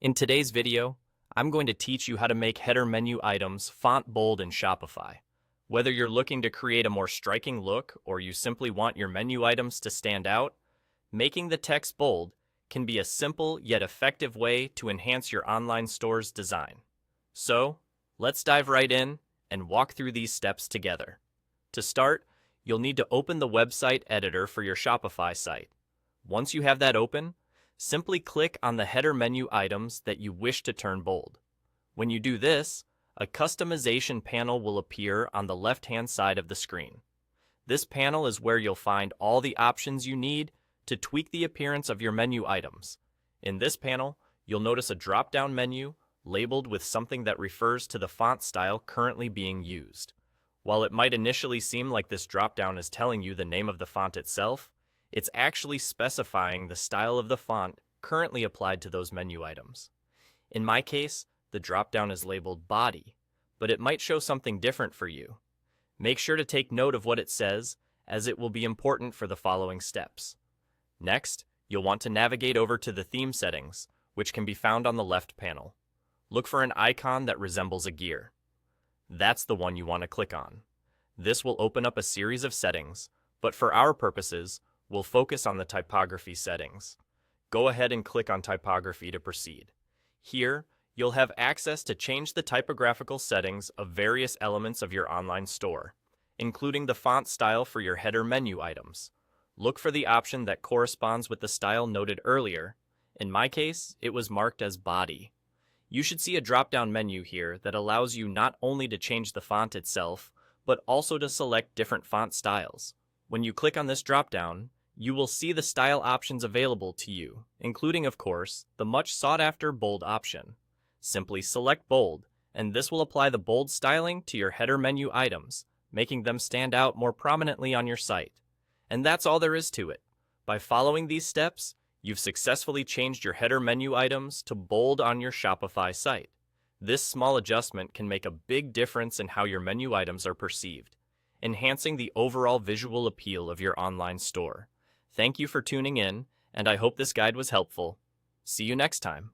In today's video, I'm going to teach you how to make header menu items font bold in Shopify. Whether you're looking to create a more striking look or you simply want your menu items to stand out, making the text bold can be a simple yet effective way to enhance your online store's design. So, let's dive right in and walk through these steps together. To start, you'll need to open the website editor for your Shopify site. Once you have that open, simply click on the header menu items that you wish to turn bold. When you do this, a customization panel will appear on the left-hand side of the screen. This panel is where you'll find all the options you need to tweak the appearance of your menu items. In this panel, you'll notice a drop-down menu labeled with something that refers to the font style currently being used. While it might initially seem like this drop-down is telling you the name of the font itself, it's actually specifying the style of the font currently applied to those menu items. In my case, the drop-down is labeled Body, but it might show something different for you. Make sure to take note of what it says, as it will be important for the following steps. Next, you'll want to navigate over to the theme settings, which can be found on the left panel. Look for an icon that resembles a gear. That's the one you want to click on. This will open up a series of settings, but for our purposes, we'll focus on the typography settings. Go ahead and click on typography to proceed. Here, you'll have access to change the typographical settings of various elements of your online store, including the font style for your header menu items. Look for the option that corresponds with the style noted earlier. In my case, it was marked as Body. You should see a drop-down menu here that allows you not only to change the font itself, but also to select different font styles. When you click on this drop-down, you will see the style options available to you, including, of course, the much sought-after bold option. Simply select bold, and this will apply the bold styling to your header menu items, making them stand out more prominently on your site. And that's all there is to it. By following these steps, you've successfully changed your header menu items to bold on your Shopify site. This small adjustment can make a big difference in how your menu items are perceived, enhancing the overall visual appeal of your online store. Thank you for tuning in, and I hope this guide was helpful. See you next time.